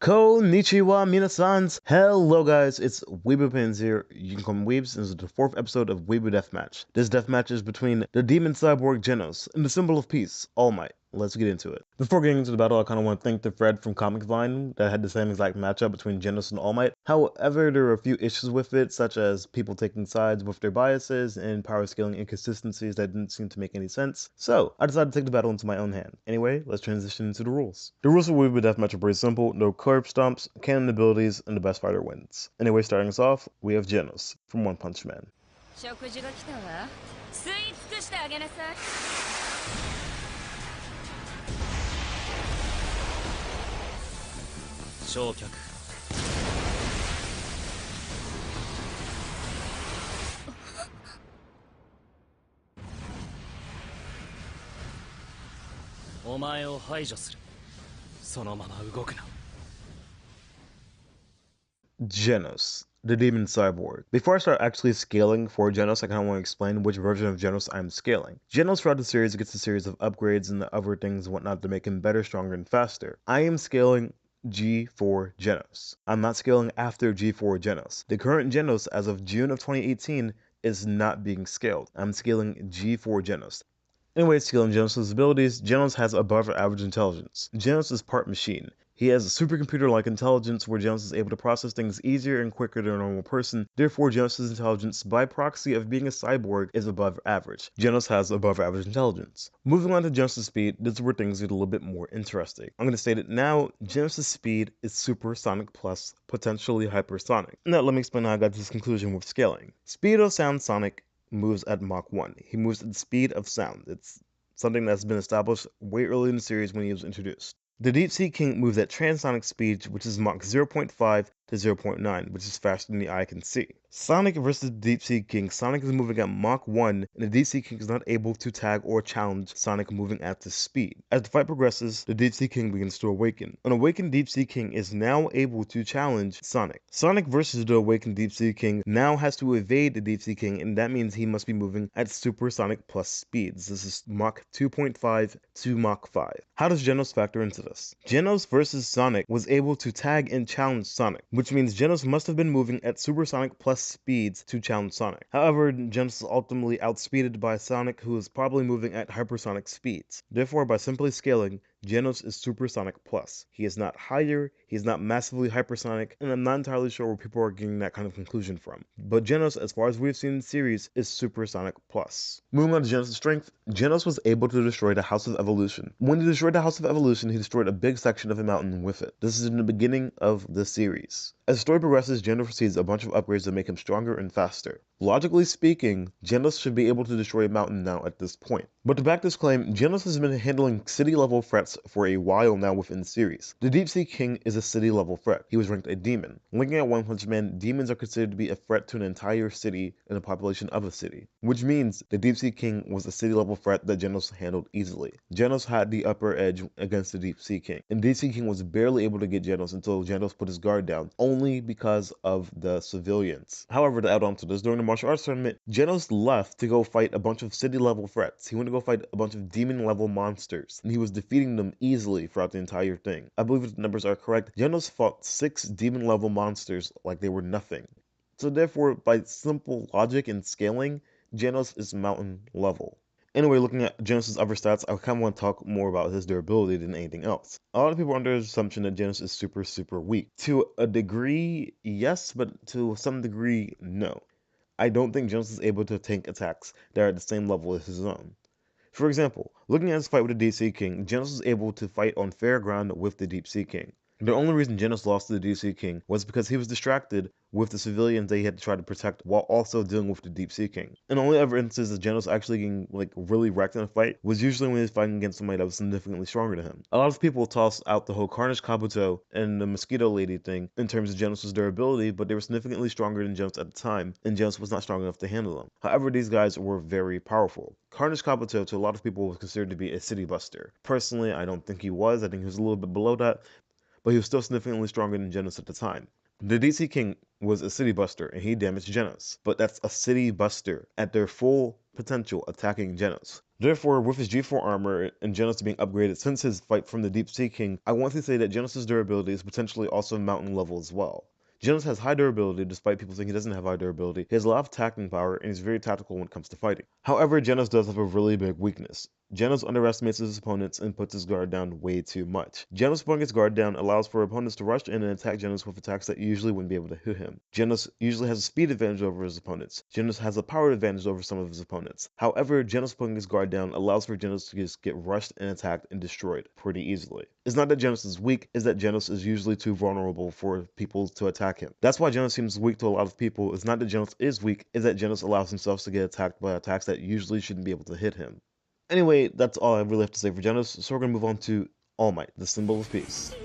Konnichiwa minasans! Hello guys, it's Weeaboo Pins here. You can call me Weebs, and this is the 4th episode of Weeaboo Deathmatch. This deathmatch is between the demon cyborg Genos and the symbol of peace, All Might. Let's get into it. Before getting into the battle, I kind of want to thank the thread from Comic Vine that had the same exact matchup between Genos and All Might. However, there are a few issues with it, such as people taking sides with their biases and power scaling inconsistencies that didn't seem to make any sense. So, I decided to take the battle into my own hand. Anyway, let's transition into the rules. The rules for Weeaboo Deathmatch are pretty simple. No curb stomps, cannon abilities, and the best fighter wins. Anyway, starting us off, we have Genos from One Punch Man. 焼却お前を排除するそのまま動くな Genos, the demon cyborg. Before I start actually scaling for Genos, I kind of want to explain which version of Genos I'm scaling. Genos throughout the series gets a series of upgrades and other things and whatnot to make him better, stronger, and faster. I am scaling G4 Genos. I'm not scaling after G4 Genos. The current Genos as of June of 2018 is not being scaled. I'm scaling G4 Genos. Anyway, scaling Genos' abilities, Genos has above average intelligence. Genos is part machine. He has a supercomputer-like intelligence where Genos is able to process things easier and quicker than a normal person. Therefore, Genos' intelligence, by proxy of being a cyborg, is above average. Genos has above average intelligence. Moving on to Genos' speed, this is where things get a little bit more interesting. I'm going to state it now, Genos' speed is supersonic plus potentially hypersonic. Now, let me explain how I got to this conclusion with scaling. Speed of sound sonic moves at Mach 1. He moves at the speed of sound. It's something that's been established way early in the series when he was introduced. The Deep Sea King moves at transonic speed, which is Mach 0.5 to 0.9, which is faster than the eye can see. Sonic versus Deep Sea King. Sonic is moving at Mach 1, and the Deep Sea King is not able to tag or challenge Sonic moving at this speed. As the fight progresses, the Deep Sea King begins to awaken. An awakened Deep Sea King is now able to challenge Sonic. Sonic versus the awakened Deep Sea King now has to evade the Deep Sea King, and that means he must be moving at supersonic plus speeds. This is Mach 2.5 to Mach 5. How does Genos factor into this? Genos versus Sonic was able to tag and challenge Sonic, which means Genos must have been moving at supersonic plus speeds to challenge Sonic. However, Genos is ultimately outspeeded by Sonic, who is probably moving at hypersonic speeds. Therefore, by simply scaling, Genos is supersonic plus. He is not higher, he is not massively hypersonic, and I'm not entirely sure where people are getting that kind of conclusion from. But Genos, as far as we've seen in the series, is supersonic plus. Moving on to Genos' strength, Genos was able to destroy the House of Evolution. When he destroyed the House of Evolution, he destroyed a big section of a mountain with it. This is in the beginning of the series. As the story progresses, Genos receives a bunch of upgrades that make him stronger and faster. Logically speaking, Genos should be able to destroy a mountain now at this point. But to back this claim, Genos has been handling city-level threats for a while now within the series. The Deep Sea King is a city-level threat. He was ranked a demon. Looking at One Punch Man, demons are considered to be a threat to an entire city and the population of a city, which means the Deep Sea King was a city-level threat that Genos handled easily. Genos had the upper edge against the Deep Sea King, and Deep Sea King was barely able to get Genos until Genos put his guard down, only because of the civilians. However, to add on to this, during the martial arts tournament, Genos left to go fight a bunch of city-level threats. He went to go fight a bunch of demon-level monsters, and he was defeating them easily throughout the entire thing. I believe if the numbers are correct, Genos fought 6 demon-level monsters like they were nothing. So therefore, by simple logic and scaling, Genos is mountain level. Anyway, looking at Genos' other stats, I kind of want to talk more about his durability than anything else. A lot of people are under the assumption that Genos is super weak. To a degree, yes, but to some degree, no. I don't think Genos is able to tank attacks that are at the same level as his own. For example, looking at his fight with the Deep Sea King, Genos was able to fight on fair ground with the Deep Sea King. The only reason Genos lost to the Deep Sea King was because he was distracted with the civilians that he had to try to protect while also dealing with the Deep Sea King. And the only ever instances that Genos actually getting really wrecked in a fight was usually when he was fighting against somebody that was significantly stronger than him. A lot of people toss out the whole Carnage Kabuto and the Mosquito Lady thing in terms of Genos' durability, but they were significantly stronger than Genos at the time, and Genos was not strong enough to handle them. However, these guys were very powerful. Carnage Kabuto, to a lot of people, was considered to be a city buster. Personally, I don't think he was. I think he was a little bit below that, but he was still significantly stronger than Genos at the time. The DC King was a city buster and he damaged Genos, but that's a city buster at their full potential attacking Genos. Therefore, with his G4 armor and Genos being upgraded since his fight from the Deep Sea King, I want to say that Genos' durability is potentially also mountain level as well. Genos has high durability despite people saying he doesn't have high durability. He has a lot of attacking power and he's very tactical when it comes to fighting. However, Genos does have a really big weakness. Genos underestimates his opponents and puts his guard down way too much. Genos putting his guard down allows for opponents to rush in and attack Genos with attacks that usually wouldn't be able to hit him. Genos usually has a speed advantage over his opponents. Genos has a power advantage over some of his opponents. However, Genos putting his guard down allows for Genos to just get rushed and attacked and destroyed pretty easily. It's not that Genos is weak, it's that Genos is usually too vulnerable for people to attack him. That's why Genos seems weak to a lot of people. It's not that Genos is weak, it's that Genos allows himself to get attacked by attacks that usually shouldn't be able to hit him. Anyway, that's all I really have to say for Genos, so we're gonna move on to All Might, the symbol of peace.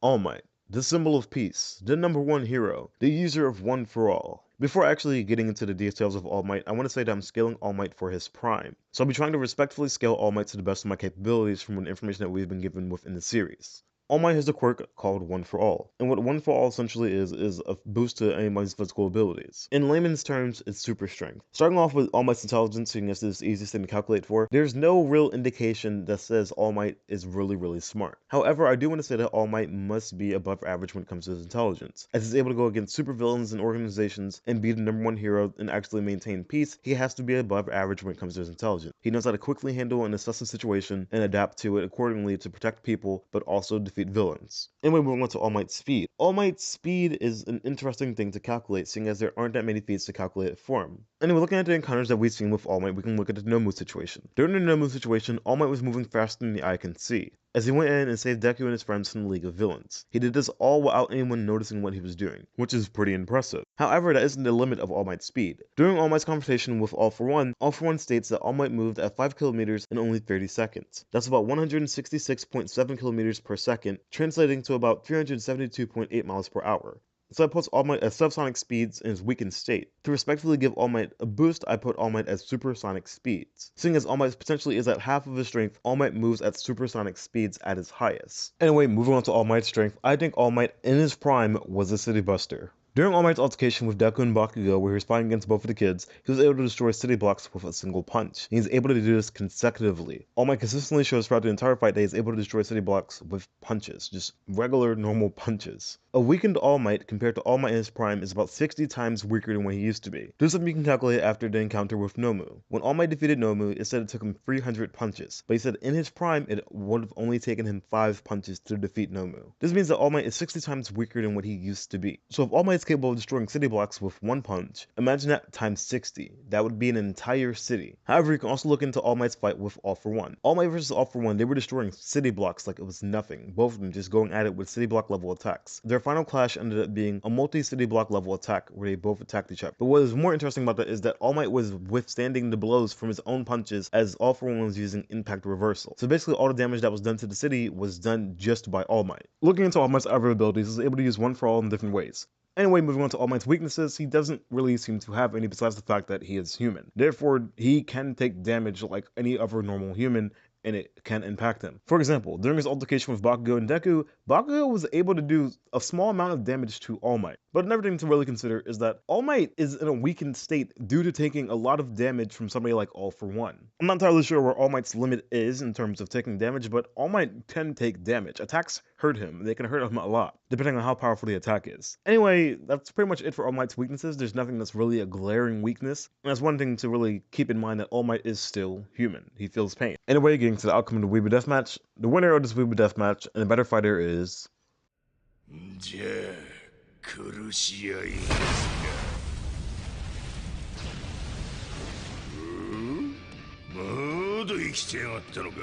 All Might, the symbol of peace, the number one hero, the user of One for All. Before actually getting into the details of All Might, I want to say that I'm scaling All Might for his prime. So I'll be trying to respectfully scale All Might to the best of my capabilities from the information that we've been given within the series. All Might has a quirk called One for All, and what One for All essentially is a boost to anybody's physical abilities. In layman's terms, it's super strength. Starting off with All Might's intelligence, seeing as it's the easiest thing to calculate for, there's no real indication that says All Might is really smart. However, I do want to say that All Might must be above average when it comes to his intelligence. As he's able to go against supervillains and organizations and be the number one hero and actually maintain peace, he has to be above average when it comes to his intelligence. He knows how to quickly handle and assess a situation and adapt to it accordingly to protect people, but also defeat villains. Anyway, moving on to All Might's speed. All Might's speed is an interesting thing to calculate, seeing as there aren't that many feats to calculate it for him. Anyway, looking at the encounters that we've seen with All Might, we can look at the Nomu situation. During the Nomu situation, All Might was moving faster than the eye can see, as he went in and saved Deku and his friends from the League of Villains. He did this all without anyone noticing what he was doing, which is pretty impressive. However, that isn't the limit of All Might's speed. During All Might's confrontation with All For One states that All Might moved at 5 kilometers in only 30 seconds. That's about 166.7 kilometers per second, translating to about 372.8 miles per hour. So I put All Might at subsonic speeds in his weakened state. To respectfully give All Might a boost, I put All Might at supersonic speeds. Seeing as All Might potentially is at half of his strength, All Might moves at supersonic speeds at his highest. Anyway, moving on to All Might's strength, I think All Might in his prime was a city buster. During All Might's altercation with Deku and Bakugo, where he was fighting against both of the kids, he was able to destroy city blocks with a single punch. He is able to do this consecutively. All Might consistently shows throughout the entire fight that he is able to destroy city blocks with punches, just regular, normal punches. A weakened All Might compared to All Might in his prime is about 60 times weaker than what he used to be. This is something you can calculate after the encounter with Nomu. When All Might defeated Nomu, it said it took him 300 punches, but he said in his prime it would have only taken him 5 punches to defeat Nomu. This means that All Might is 60 times weaker than what he used to be. So if All Might is capable of destroying city blocks with one punch, imagine that times 60. That would be an entire city. However, you can also look into All Might's fight with All For One. All Might versus All For One, they were destroying city blocks like it was nothing, both of them just going at it with city block level attacks. Their final clash ended up being a multi-city block level attack where they both attacked each other. But what is more interesting about that is that All Might was withstanding the blows from his own punches as All For One was using impact reversal. So basically all the damage that was done to the city was done just by All Might. Looking into All Might's other abilities, he was able to use One For All in different ways. Anyway, moving on to All Might's weaknesses, he doesn't really seem to have any besides the fact that he is human. Therefore, he can take damage like any other normal human, and it can impact him. For example, during his altercation with Bakugo and Deku, Bakugo was able to do a small amount of damage to All Might. But another thing to really consider is that All Might is in a weakened state due to taking a lot of damage from somebody like All For One. I'm not entirely sure where All Might's limit is in terms of taking damage, but All Might can take damage. Attacks hurt him. They can hurt him a lot, depending on how powerful the attack is. Anyway, that's pretty much it for All Might's weaknesses. There's nothing that's really a glaring weakness. And that's one thing to really keep in mind, that All Might is still human. He feels pain. Anyway, getting to the outcome of the Weeaboo Deathmatch, the winner of this Weeaboo Deathmatch and the better fighter is... じゃあ殺し合いですか。ど生きてやがったのか。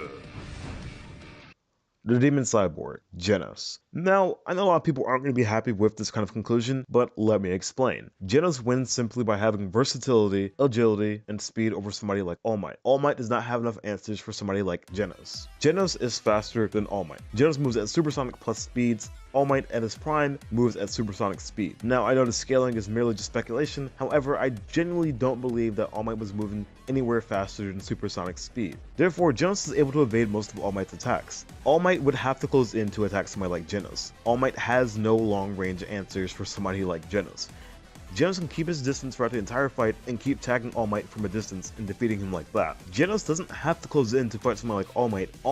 The Demon Cyborg, Genos. Now, I know a lot of people aren't going to be happy with this kind of conclusion, but let me explain. Genos wins simply by having versatility, agility, and speed over somebody like All Might. All Might does not have enough answers for somebody like Genos. Genos is faster than All Might. Genos moves at supersonic plus speeds. All Might at his prime moves at supersonic speed. Now, I know the scaling is merely just speculation, however, I genuinely don't believe that All Might was moving anywhere faster than supersonic speed. Therefore, Genos is able to evade most of All Might's attacks. All Might would have to close in to attack somebody like Genos. All Might has no long-range answers for somebody like Genos. Genos can keep his distance throughout the entire fight and keep tagging All Might from a distance and defeating him like that. Genos doesn't have to close in to fight someone like All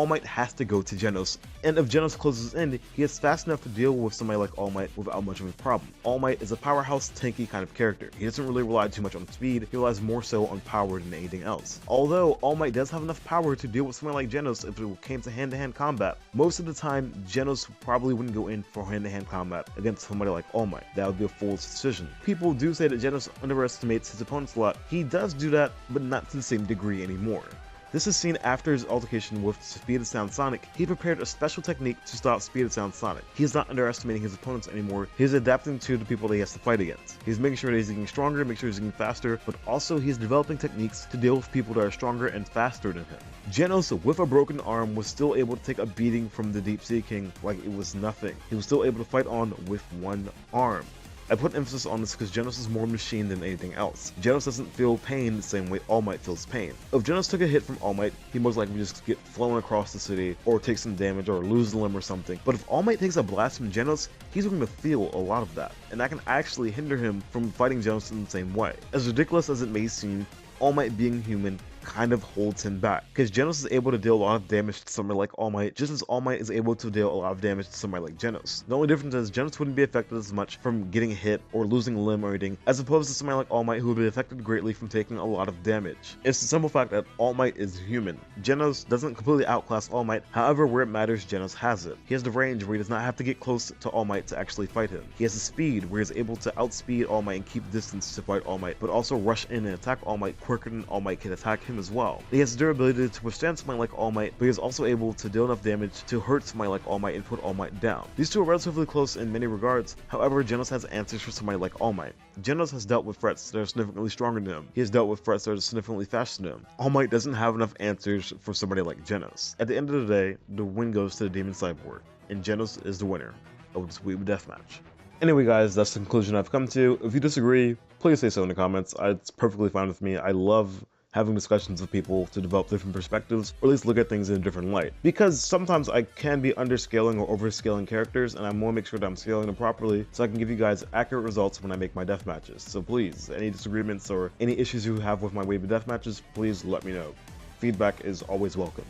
Might has to go to Genos, and if Genos closes in, he is fast enough to deal with somebody like All Might without much of a problem. All Might is a powerhouse, tanky kind of character. He doesn't really rely too much on speed, he relies more so on power than anything else. Although All Might does have enough power to deal with someone like Genos if it came to hand-to-hand combat, most of the time Genos probably wouldn't go in for hand-to-hand combat against somebody like All Might. That would be a fool's decision. People do say that Genos underestimates his opponents a lot. He does do that, but not to the same degree anymore. This is seen after his altercation with Speed Sound Sonic. He prepared a special technique to stop Speed Sound Sonic. He is not underestimating his opponents anymore. He is adapting to the people that he has to fight against. He's making sure that he's getting stronger, make sure he's getting faster, but also he's developing techniques to deal with people that are stronger and faster than him. Genos, with a broken arm, was still able to take a beating from the Deep Sea King like it was nothing. He was still able to fight on with one arm. I put emphasis on this because Genos is more machine than anything else. Genos doesn't feel pain the same way All Might feels pain. If Genos took a hit from All Might, he most likely just get flown across the city, or take some damage, or lose a limb or something. But if All Might takes a blast from Genos, he's going to feel a lot of that, and that can actually hinder him from fighting Genos in the same way. As ridiculous as it may seem, All Might being human kind of holds him back, because Genos is able to deal a lot of damage to somebody like All Might, just as All Might is able to deal a lot of damage to somebody like Genos. The only difference is Genos wouldn't be affected as much from getting hit or losing a limb or anything, as opposed to somebody like All Might who would be affected greatly from taking a lot of damage. It's the simple fact that All Might is human. Genos doesn't completely outclass All Might, however where it matters, Genos has it. He has the range where he does not have to get close to All Might to actually fight him. He has the speed where he is able to outspeed All Might and keep distance to fight All Might, but also rush in and attack All Might quicker than All Might can attack him as well. He has durability to withstand somebody like All Might, but he is also able to deal enough damage to hurt somebody like All Might and put All Might down. These two are relatively close in many regards, however Genos has answers for somebody like All Might. Genos has dealt with threats that are significantly stronger than him. He has dealt with threats that are significantly faster than him. All Might doesn't have enough answers for somebody like Genos. At the end of the day, the win goes to the Demon Cyborg, and Genos is the winner of this Weeaboo Deathmatch. Anyway guys, that's the conclusion I've come to. If you disagree, please say so in the comments. It's perfectly fine with me. I love having discussions with people to develop different perspectives, or at least look at things in a different light. Because sometimes I can be underscaling or overscaling characters, and I want to make sure that I'm scaling them properly so I can give you guys accurate results when I make my death matches. So please, any disagreements or any issues you have with my Weeaboo death matches, please let me know. Feedback is always welcome.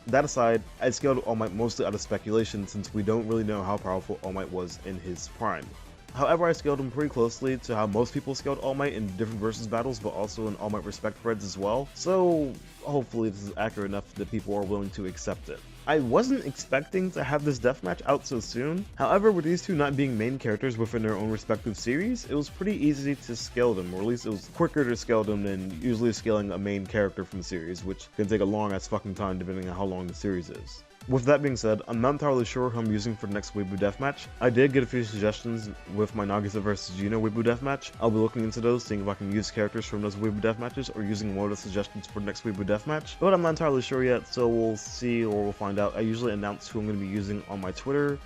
That aside, I scaled All Might mostly out of speculation since we don't really know how powerful All Might was in his prime. However, I scaled him pretty closely to how most people scaled All Might in different versus battles, but also in All Might respect threads as well. So hopefully this is accurate enough that people are willing to accept it. I wasn't expecting to have this deathmatch out so soon. However, with these two not being main characters within their own respective series, it was pretty easy to scale them, or at least it was quicker to scale them than usually scaling a main character from the series, which can take a long ass fucking time depending on how long the series is. With that being said, I'm not entirely sure who I'm using for the next Weeaboo Deathmatch. I did get a few suggestions with my Nagisa vs Genos Weeaboo Deathmatch. I'll be looking into those, seeing if I can use characters from those Weeaboo Deathmatches or using one of the suggestions for the next Weeaboo Deathmatch. But I'm not entirely sure yet, so we'll see or we'll find out. I usually announce who I'm going to be using on my Twitter.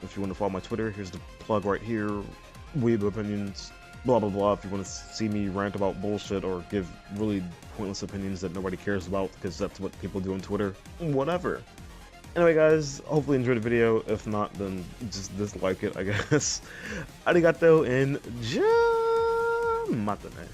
If you want to follow my Twitter, here's the plug right here. Weeaboo Opinions, blah blah blah. If you want to see me rant about bullshit or give really pointless opinions that nobody cares about, because that's what people do on Twitter, whatever. Anyway guys, hopefully you enjoyed the video. If not, then just dislike it, I guess. Arigato and ja matane.